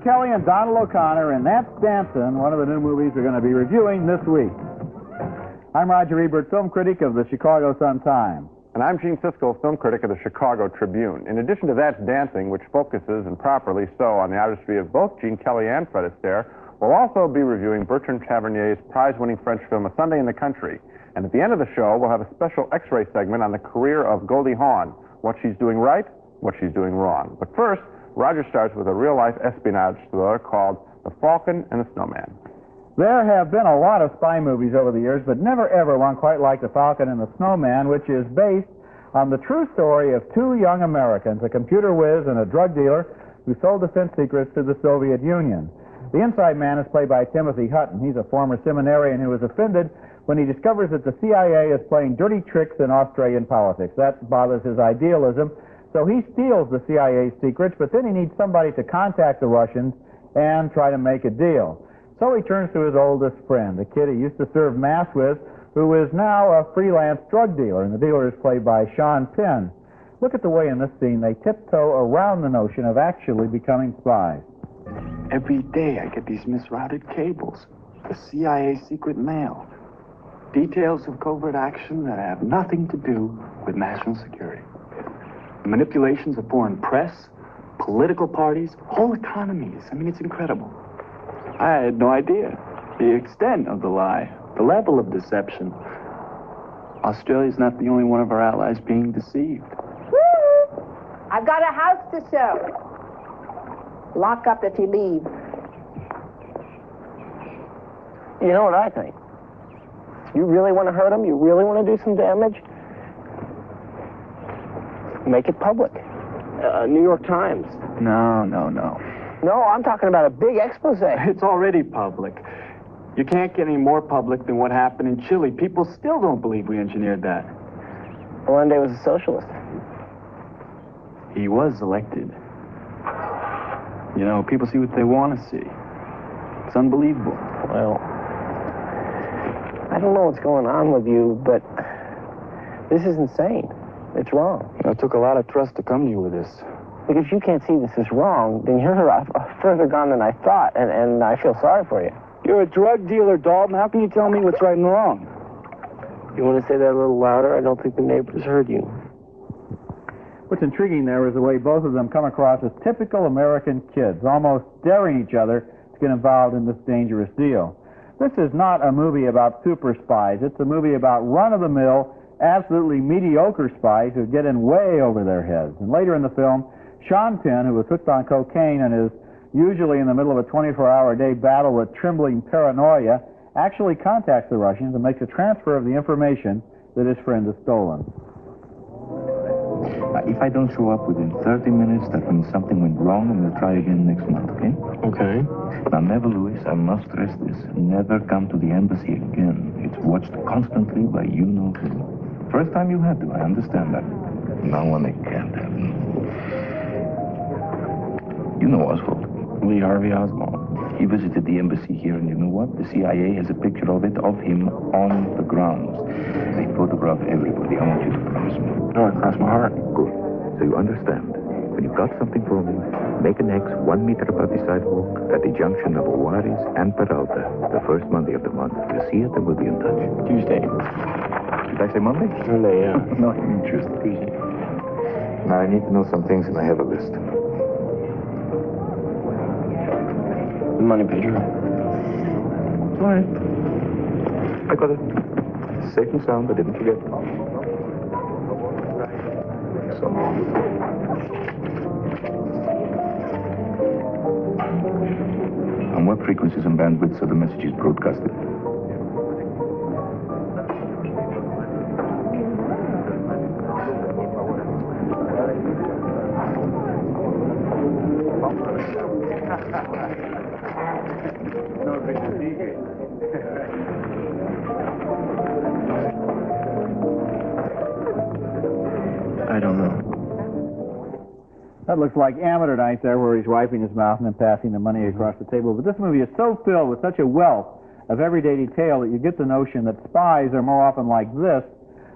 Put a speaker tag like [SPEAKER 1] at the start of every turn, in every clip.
[SPEAKER 1] Kelly and Donald O'Connor in That's Dancin', one of the new movies we're going to be reviewing this week. I'm Roger Ebert, film critic of the Chicago Sun-Times.
[SPEAKER 2] And I'm Gene Siskel, film critic of the Chicago Tribune. In addition to That's Dancing, which focuses, and properly so, on the artistry of both Gene Kelly and Fred Astaire, we'll also be reviewing Bertrand Tavernier's prize-winning French film, A Sunday in the Country. And at the end of the show, we'll have a special X-ray segment on the career of Goldie Hawn, what she's doing right, what she's doing wrong. But first, Roger starts with a real-life espionage thriller called The Falcon and the Snowman.
[SPEAKER 1] There have been a lot of spy movies over the years, but never ever one quite like The Falcon and the Snowman, which is based on the true story of two young Americans, a computer whiz and a drug dealer who sold defense secrets to the Soviet Union. The inside man is played by Timothy Hutton. He's a former seminarian who is offended when he discovers that the CIA is playing dirty tricks in Australian politics. That bothers his idealism, so he steals the CIA's secrets, but then he needs somebody to contact the Russians and try to make a deal. So he turns to his oldest friend, the kid he used to serve mass with, who is now a freelance drug dealer, and the dealer is played by Sean Penn. Look at the way in this scene they tiptoe around the notion of actually becoming spies.
[SPEAKER 3] Every day I get these misrouted cables, the CIA secret mail, details of covert action that have nothing to do with national security. Manipulations of foreign press, political parties, whole economies. I mean, it's incredible. I had no idea the extent of the lie, the level of deception. Australia's not the only one of our allies being deceived.
[SPEAKER 4] Woo! I've got a house to show. Lock up if you leave.
[SPEAKER 5] You know what I think? You really want to hurt him? You really want to do some damage? Make it public. New York Times.
[SPEAKER 3] No.
[SPEAKER 5] No, I'm talking about a big expose.
[SPEAKER 3] It's already public. You can't get any more public than what happened in Chile. People still don't believe we engineered that.
[SPEAKER 5] Allende was a socialist.
[SPEAKER 3] He was elected. You know, people see what they want to see. It's unbelievable.
[SPEAKER 5] Well, I don't know what's going on with you, but this is insane. It's wrong.
[SPEAKER 3] It took a lot of trust to come to you with this.
[SPEAKER 5] Because if you can't see this is wrong, then you're further gone than I thought, and I feel sorry for you.
[SPEAKER 3] You're a drug dealer, Dalton. How can you tell me what's right and wrong?
[SPEAKER 5] You want to say that a little louder? I don't think the neighbors heard you.
[SPEAKER 1] What's intriguing there is the way both of them come across as typical American kids, almost daring each other to get involved in this dangerous deal. This is not a movie about super spies. It's a movie about run-of-the-mill, absolutely mediocre spies who get in way over their heads. And later in the film, Sean Penn, who was hooked on cocaine and is usually in the middle of a 24-hour-a-day battle with trembling paranoia, actually contacts the Russians and makes a transfer of the information that his friend has stolen.
[SPEAKER 6] If I don't show up within 30 minutes, that means something went wrong, and we'll try again next month, okay?
[SPEAKER 3] Okay.
[SPEAKER 6] Now, never, Louis, I must stress this, never come to the embassy again. It's watched constantly by you-know-who. First time you had to, I understand that. Now one they can't have. You know Oswald.
[SPEAKER 3] Lee Harvey Oswald.
[SPEAKER 6] He visited the embassy here, and you know what? The CIA has a picture of it, of him on the grounds. They photograph everybody. I want you to promise me.
[SPEAKER 3] No, it crossed my heart.
[SPEAKER 7] Good. So you understand. When you've got something for me, make an X 1 meter above the sidewalk at the junction of Juarez and Peralta, the first Monday of the month. We'll see it and we'll be in touch.
[SPEAKER 3] Tuesday.
[SPEAKER 7] Did I say Monday?
[SPEAKER 3] Monday, yeah.
[SPEAKER 7] No, I mean Tuesday. Now, I need to know some things, and I have a list.
[SPEAKER 3] The money picture.
[SPEAKER 7] All right. I got it. Safe and sound, I didn't forget. So.
[SPEAKER 6] On what frequencies and bandwidths are the messages broadcasted?
[SPEAKER 3] I don't know.
[SPEAKER 1] That looks like amateur night there, where he's wiping his mouth and then passing the money across the table. But this movie is so filled with such a wealth of everyday detail that you get the notion that spies are more often like this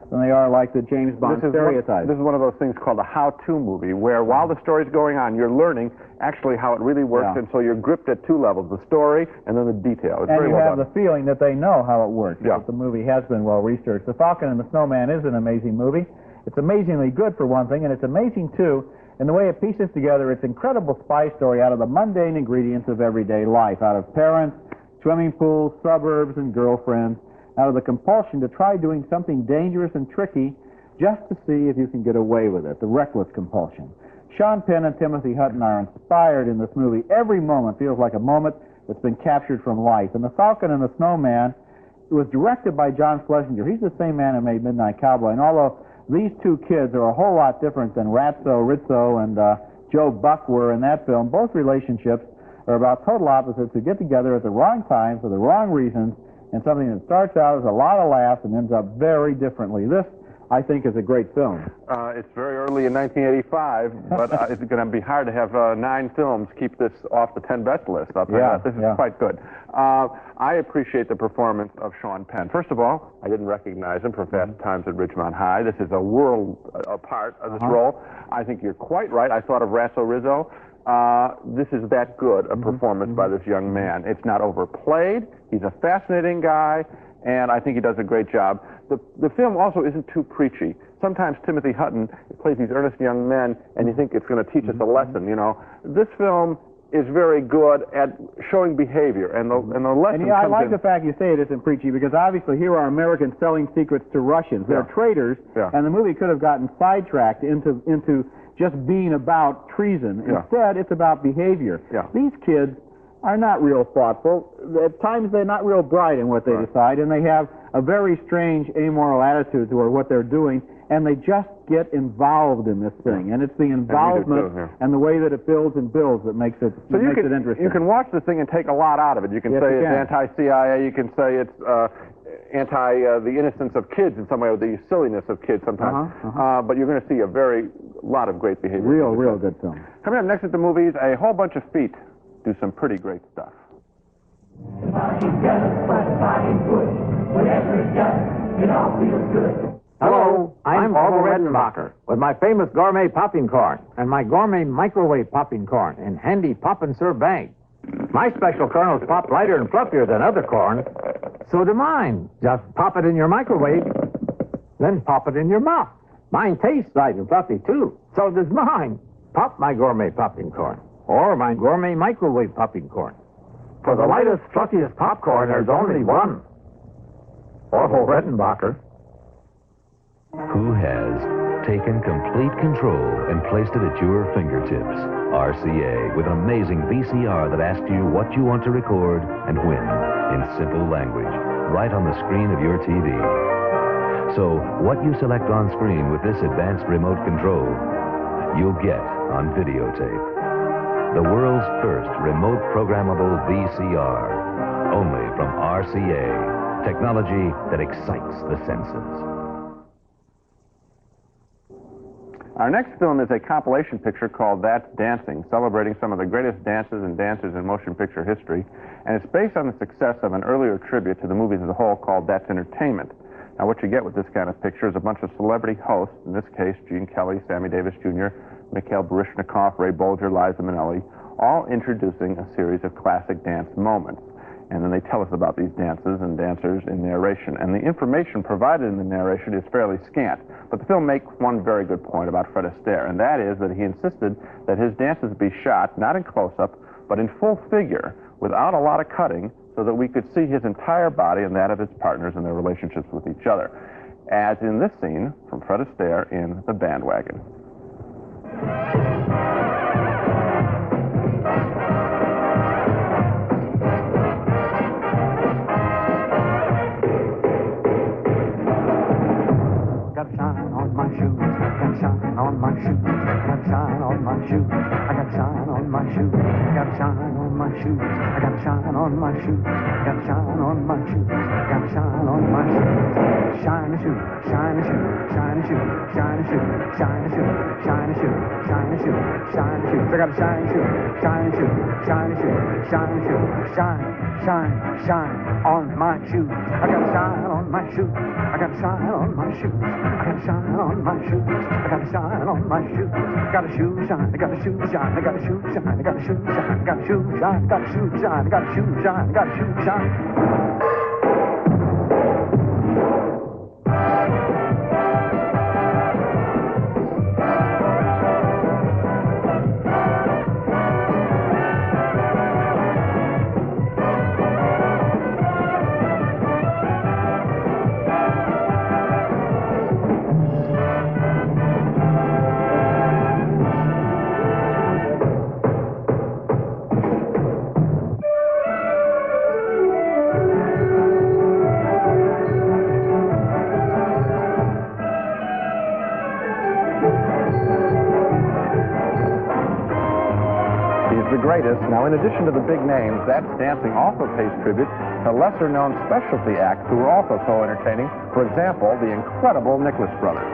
[SPEAKER 1] than they are like the James Bond stereotypes.
[SPEAKER 2] This is one of those things called a how-to movie, where while the story's going on, you're learning actually how it really works, and so you're gripped at two levels, the story and then the detail. It's very well done.
[SPEAKER 1] And you have the feeling that they know how it works,
[SPEAKER 2] yeah.
[SPEAKER 1] that the movie has been well-researched. The Falcon and the Snowman is an amazing movie. It's amazingly good, for one thing, and it's amazing, too, in the way it pieces together its incredible spy story out of the mundane ingredients of everyday life, out of parents, swimming pools, suburbs, and girlfriends, out of the compulsion to try doing something dangerous and tricky just to see if you can get away with it, the reckless compulsion. Sean Penn and Timothy Hutton are inspired in this movie. Every moment feels like a moment that's been captured from life. And The Falcon and the Snowman was directed by John Schlesinger. He's the same man who made Midnight Cowboy. And although these two kids are a whole lot different than Rizzo and Joe Buck were in that film, both relationships are about total opposites who get together at the wrong time for the wrong reasons, and something that starts out as a lot of laughs and ends up very differently. This, I think, is a great film.
[SPEAKER 2] It's very early in 1985, but it's going to be hard to have 9 films keep this off the 10 best list. I'll tell you that. This is quite good. I appreciate the performance of Sean Penn. First of all, I didn't recognize him for Fast Times at Ridgemont High. This is a world apart of this role. I think you're quite right. I thought of Rizzo. This is that good a performance by this young man. It's not overplayed. He's a fascinating guy, and I think he does a great job. The film also isn't too preachy. Sometimes Timothy Hutton plays these earnest young men, and you think it's going to teach us a lesson, you know. This film is very good at showing behavior, and the lesson
[SPEAKER 1] I like the fact you say it isn't preachy, because obviously here are Americans selling secrets to Russians. They're traitors, and the movie could have gotten sidetracked into just being about treason. Instead, it's about behavior. These kids are not real thoughtful. At times, they're not real bright in what they decide, and they have a very strange amoral attitude toward what they're doing, and they just get involved in this thing. And it's the involvement and the way that it builds and builds that makes it, it interesting.
[SPEAKER 2] You can watch this thing and take a lot out of it. You can say it's anti-CIA. You can say it's the innocence of kids in some way, or the silliness of kids sometimes. But you're going to see a lot of great behavior.
[SPEAKER 1] Real good film.
[SPEAKER 2] Coming up next at the movies, a whole bunch of feet do some pretty great stuff.
[SPEAKER 8] Hello, I'm Orville Redenbacher with my famous gourmet popping corn and my gourmet microwave popping corn in handy pop and serve bag. My special kernels pop lighter and fluffier than other corn. So do mine. Just pop it in your microwave, then pop it in your mouth. Mine tastes light and fluffy, too. So does mine. Pop my gourmet popping corn or my gourmet microwave popping corn. For the lightest, fluffiest popcorn, there's only one. Orville Redenbacher.
[SPEAKER 9] Who has taken complete control and placed it at your fingertips? RCA, with an amazing VCR that asks you what you want to record and when, in simple language, right on the screen of your TV. So, what you select on screen with this advanced remote control, you'll get on videotape. The world's first remote programmable VCR, only from RCA, technology that excites the senses.
[SPEAKER 2] Our next film is a compilation picture called That's Dancing, celebrating some of the greatest dances and dancers in motion picture history, and it's based on the success of an earlier tribute to the movies as a whole called That's Entertainment. Now, what you get with this kind of picture is a bunch of celebrity hosts, in this case, Gene Kelly, Sammy Davis Jr., Mikhail Baryshnikov, Ray Bolger, Liza Minnelli, all introducing a series of classic dance moments. And then they tell us about these dances and dancers in narration. And the information provided in the narration is fairly scant. But the film makes one very good point about Fred Astaire, and that is that he insisted that his dances be shot not in close-up, but in full figure, without a lot of cutting, so that we could see his entire body and that of his partners and their relationships with each other. As in this scene from Fred Astaire in The Bandwagon.
[SPEAKER 8] Got shine on my shoes, got shine on my shoes, got shine on my shoes, I got shine on my shoes, got shine on my shoes, I got shine on my shoes, got shine on my shoes, got shine on my shoes, shine a shoe, shine a shoe, shine a shoe, shine a shoe, shine a shoe, shine a shoe, shine a shoe, shine a shoe, I got a shine shoe, shine a shoe, shine a shoe, shine a shoe, shine on my shoes, I got shine on my
[SPEAKER 10] my shoes. I got shine on my shoes. I got shine on my shoes. I got shine on my shoes. Got a shoe shine. I got a shoe shine. I got a shoe shine. I got a shoe shine. I got a shoe shine. I got a shoe shine. I got a shoe shine. I got a shoe shine.
[SPEAKER 2] Now, in addition to the big names, That's Dancing also pays tribute to lesser-known specialty acts who were also so entertaining. For example, the incredible Nicholas Brothers.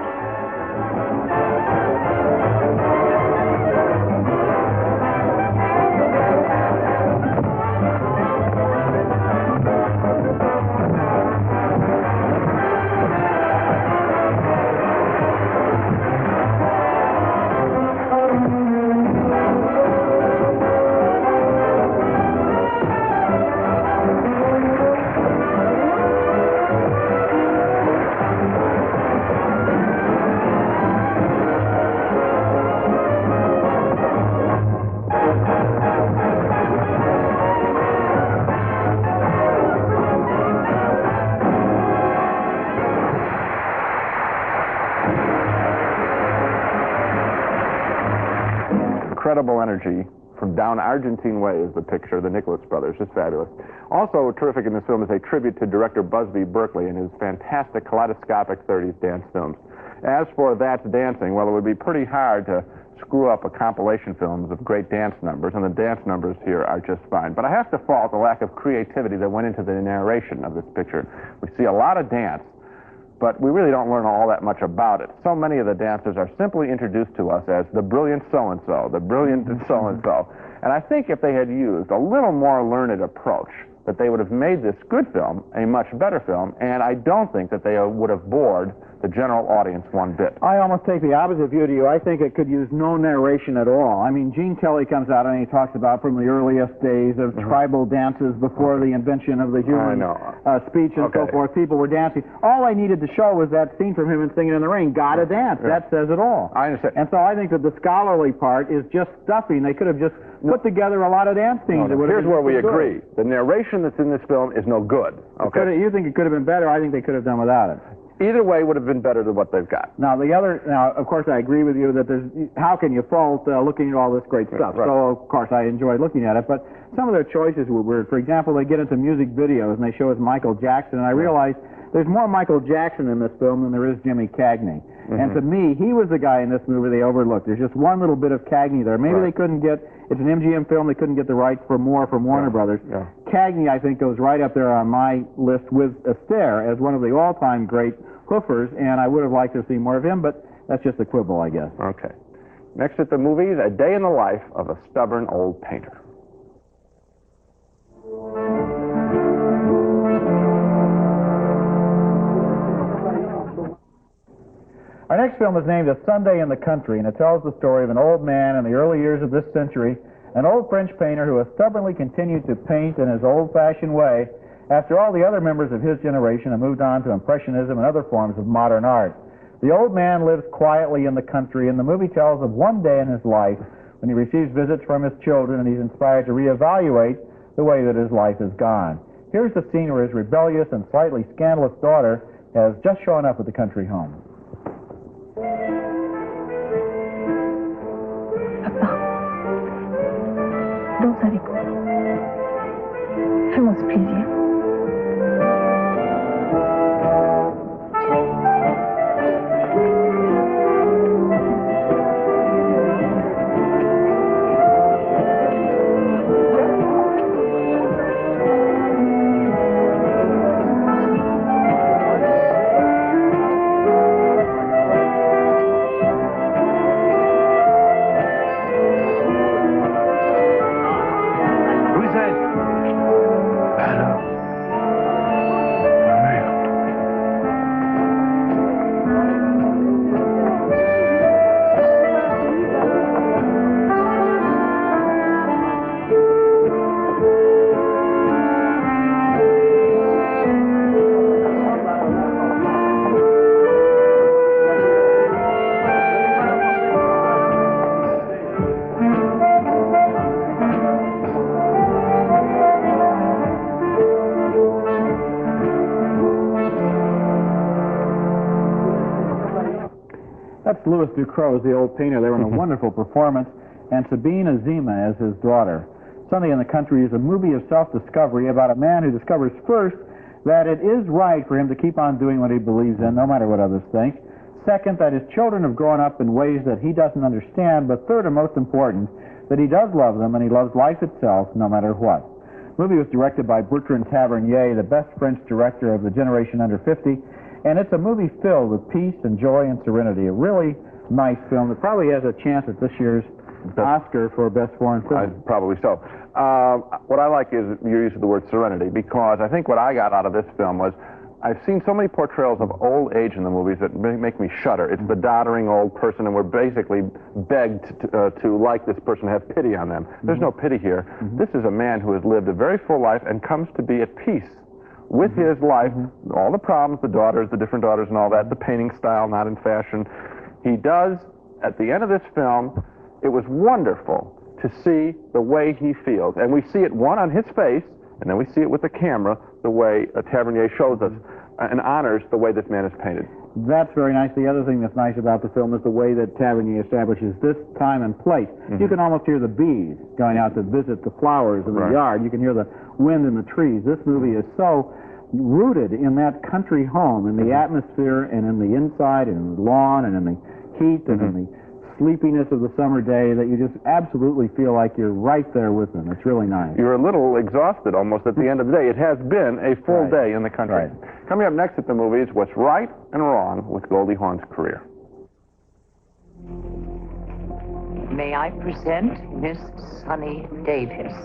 [SPEAKER 2] Incredible energy from down Argentine way is the picture. The Nicholas Brothers is fabulous. Also terrific in this film is a tribute to director Busby Berkeley and his fantastic kaleidoscopic 30s dance films. As for That's Dancing, well, it would be pretty hard to screw up a compilation films of great dance numbers, and the dance numbers here are just fine. But I have to fault the lack of creativity that went into the narration of this picture. We see a lot of dance, but we really don't learn all that much about it. So many of the dancers are simply introduced to us as the brilliant so-and-so, the brilliant so-and-so. And I think if they had used a little more learned approach, that they would have made this good film a much better film, and I don't think that they would have bored the general audience one bit.
[SPEAKER 1] I almost take the opposite view to you. I think it could use no narration at all. I mean, Gene Kelly comes out and he talks about from the earliest days of tribal dances before the invention of the human speech and so forth. People were dancing. All I needed to show was that scene from him and singing in the rain. Gotta dance. That says it all.
[SPEAKER 2] I understand.
[SPEAKER 1] And so I think that the scholarly part is just stuffing. They could have just put together a lot of dance scenes.
[SPEAKER 2] Here's where we agree. The narration that's in this film is no good. Okay.
[SPEAKER 1] You think it could have been better? I think they could have done without it.
[SPEAKER 2] Either way would have been better than what they've got.
[SPEAKER 1] Now, of course, I agree with you that how can you fault looking at all this great stuff?
[SPEAKER 2] Right.
[SPEAKER 1] So, of course, I enjoyed looking at it, but some of their choices were weird. For example, they get into music videos and they show us Michael Jackson, and I realized there's more Michael Jackson in this film than there is Jimmy Cagney. And to me, he was the guy in this movie they overlooked. There's just one little bit of Cagney there. Maybe they couldn't get, it's an MGM film, they couldn't get the rights for more from Warner Brothers. Cagney, I think, goes right up there on my list with Astaire as one of the all-time great hoofers, and I would have liked to see more of him, but that's just a quibble, I guess.
[SPEAKER 2] Okay. Next at the movies, A Day in the Life of a Stubborn Old Painter.
[SPEAKER 1] Our next film is named A Sunday in the Country, and it tells the story of an old man in the early years of this century, an old French painter who has stubbornly continued to paint in his old-fashioned way after all the other members of his generation have moved on to Impressionism and other forms of modern art. The old man lives quietly in the country, and the movie tells of one day in his life when he receives visits from his children and he's inspired to reevaluate the way that his life has gone. Here's the scene where his rebellious and slightly scandalous daughter has just shown up at the country home.
[SPEAKER 11] Papa, danse avec moi. Fais-moi ce plaisir.
[SPEAKER 6] Alors,
[SPEAKER 1] That's Louis Ducrot, the old painter there, in a wonderful performance, and Sabine Azima as his daughter. Sunday in the Country is a movie of self-discovery about a man who discovers first that it is right for him to keep on doing what he believes in, no matter what others think. Second, that his children have grown up in ways that he doesn't understand. But third, and most important, that he does love them and he loves life itself, no matter what. The movie was directed by Bertrand Tavernier, the best French director of the generation under 50, and it's a movie filled with peace and joy and serenity. A really nice film that probably has a chance at this year's Oscar for Best Foreign Film.
[SPEAKER 2] Probably so. What I like is your use of the word serenity, because I think what I got out of this film was I've seen so many portrayals of old age in the movies that make me shudder. It's the doddering old person, and we're basically begged to like this person, have pity on them. There's no pity here. This is a man who has lived a very full life and comes to be at peace with his life, all the problems, the daughters, the different daughters and all that, the painting style not in fashion. He does, at the end of this film, it was wonderful to see the way he feels. And we see it, one, on his face, and then we see it with the camera, the way Tavernier shows us and honors the way this man is painted.
[SPEAKER 1] That's very nice. The other thing that's nice about the film is the way that Tavernier establishes this time and place. You can almost hear the bees going out to visit the flowers in the yard. You can hear the wind in the trees. This movie is so rooted in that country home, in the atmosphere and in the inside and in the lawn and in the heat and in the sleepiness of the summer day, that you just absolutely feel like you're right there with them. It's really nice.
[SPEAKER 2] You're a little exhausted almost at the end of the day. It has been a full day in the country. Coming up next at the movies, what's right and wrong with Goldie Hawn's career.
[SPEAKER 11] May I present Miss Sunny Davis?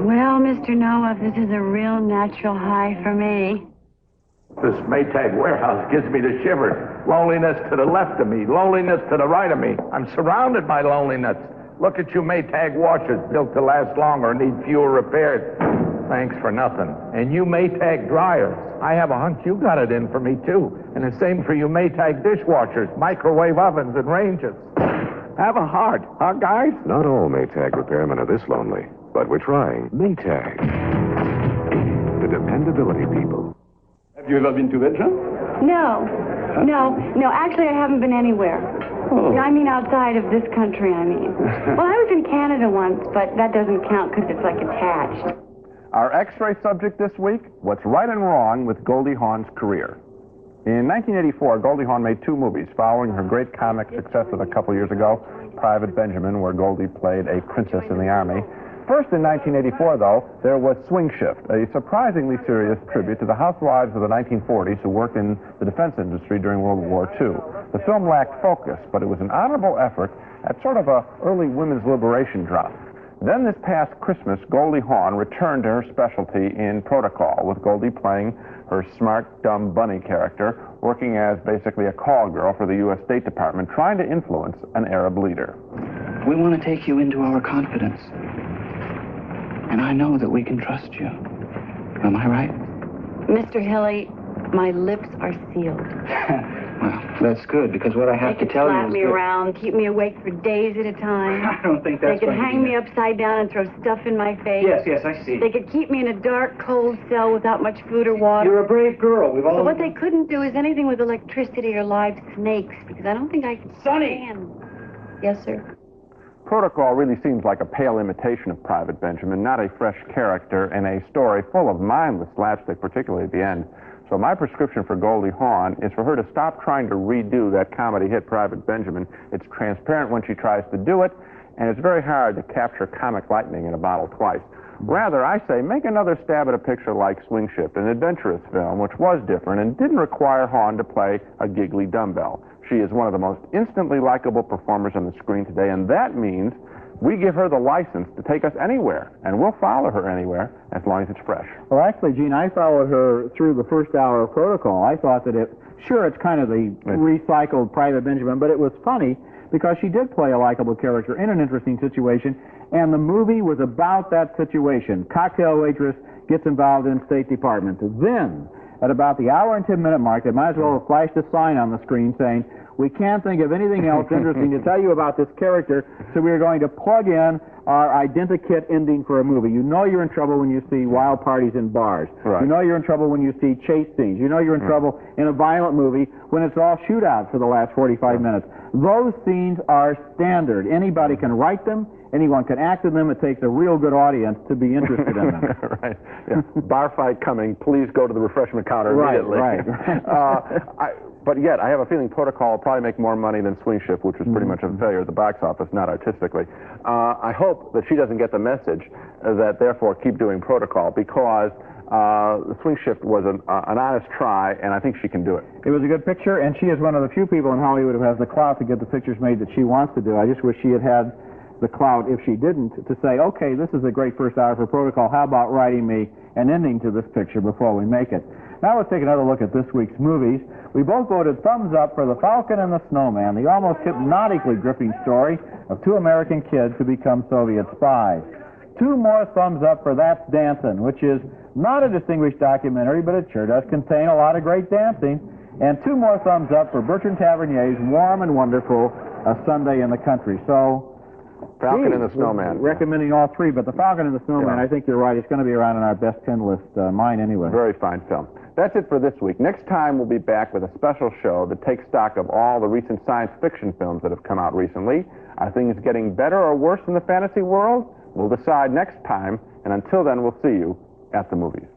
[SPEAKER 12] Well, Mr. Noah, this is a real natural high for me.
[SPEAKER 6] This Maytag warehouse gives me the shivers. Loneliness to the left of me, loneliness to the right of me. I'm surrounded by loneliness. Look at you Maytag washers, built to last longer, need fewer repairs. Thanks for nothing. And you Maytag dryers, I have a hunch you got it in for me too. And the same for you Maytag dishwashers, microwave ovens and ranges. Have a heart, huh guys?
[SPEAKER 7] Not all Maytag repairmen are this lonely, but we're trying. Maytag. The dependability people.
[SPEAKER 3] Have you ever been to Belgium?
[SPEAKER 12] No, actually I haven't been anywhere.
[SPEAKER 3] Oh.
[SPEAKER 12] I mean outside of this country, I mean. Well, I was in Canada once, but that doesn't count because it's like attached.
[SPEAKER 2] Our X-ray subject this week, what's right and wrong with Goldie Hawn's career. In 1984, Goldie Hawn made two movies following her great comic success of a couple years ago, Private Benjamin, where Goldie played a princess in the army. First, in 1984, though, there was Swing Shift, a surprisingly serious tribute to the housewives of the 1940s who worked in the defense industry during World War II. The film lacked focus, but it was an honorable effort at sort of a early women's liberation drama. Then this past Christmas, Goldie Hawn returned to her specialty in Protocol, with Goldie playing her smart, dumb bunny character, working as basically a call girl for the U.S. State Department, trying to influence an Arab leader.
[SPEAKER 3] We want to take you into our confidence. And I know that we can trust you. Am I right?
[SPEAKER 12] Mr. Hilly, my lips are sealed.
[SPEAKER 3] Well, that's good, because what I have to tell you is...
[SPEAKER 12] They could slap me around, keep me awake for days at a time.
[SPEAKER 3] I don't think that's
[SPEAKER 12] They could hang me upside down and throw stuff in my face.
[SPEAKER 3] Yes, I see.
[SPEAKER 12] They could keep me in a dark, cold cell without much food or water.
[SPEAKER 3] You're a brave girl. We've all...
[SPEAKER 12] But what they couldn't do is anything with electricity or live snakes, because I don't think I can stand. Yes, sir?
[SPEAKER 2] Protocol really seems like a pale imitation of Private Benjamin, not a fresh character in a story full of mindless slapstick, particularly at the end. So my prescription for Goldie Hawn is for her to stop trying to redo that comedy hit Private Benjamin. It's transparent when she tries to do it, and it's very hard to capture comic lightning in a bottle twice. Rather, I say, make another stab at a picture like Swing Shift, an adventurous film which was different and didn't require Hawn to play a giggly dumbbell. She is one of the most instantly likable performers on the screen today, and that means we give her the license to take us anywhere, and we'll follow her anywhere as long as it's fresh.
[SPEAKER 1] Well, actually, Gene, I followed her through the first hour of Protocol. I thought that it's kind of the recycled Private Benjamin, but it was funny because she did play a likable character in an interesting situation, and the movie was about that situation. Cocktail waitress gets involved in State Department. Then at about the hour and 10-minute mark, they might as well have flashed a sign on the screen saying, we can't think of anything else interesting to tell you about this character, so we're going to plug in our identikit ending for a movie. You know you're in trouble when you see wild parties in bars.
[SPEAKER 2] Right.
[SPEAKER 1] You know you're in trouble when you see chase scenes. You know you're in trouble in a violent movie when it's all shootouts for the last 45 minutes. Those scenes are standard. Anybody can write them. Anyone can act in them. It takes a real good audience to be interested in them.
[SPEAKER 2] Right. Yeah. Bar fight coming. Please go to the refreshment counter immediately.
[SPEAKER 1] Right.
[SPEAKER 2] But yet, I have a feeling Protocol will probably make more money than Swing Shift, which was pretty much a failure at the box office, not artistically. I hope that she doesn't get the message that, therefore, keep doing Protocol, because the Swing Shift was an honest try, and I think she can do it.
[SPEAKER 1] It was a good picture, and she is one of the few people in Hollywood who has the clout to get the pictures made that she wants to do. I just wish she had the clout, if she didn't, to say, okay, this is a great first hour for Protocol. How about writing me an ending to this picture before we make it? Now let's take another look at this week's movies. We both voted thumbs up for The Falcon and the Snowman, the almost hypnotically gripping story of two American kids who become Soviet spies. 2 more thumbs up for That's Dancin', which is not a distinguished documentary, but it sure does contain a lot of great dancing. And 2 more thumbs up for Bertrand Tavernier's Warm and Wonderful, A Sunday in the Country. So,
[SPEAKER 2] Falcon and the Snowman.
[SPEAKER 1] Recommending all 3, but The Falcon and the Snowman, I think you're right. It's going to be around in our best 10 list, mine anyway.
[SPEAKER 2] Very fine film. That's it for this week. Next time, we'll be back with a special show that takes stock of all the recent science fiction films that have come out recently. Are things getting better or worse in the fantasy world? We'll decide next time, and until then, we'll see you at the movies.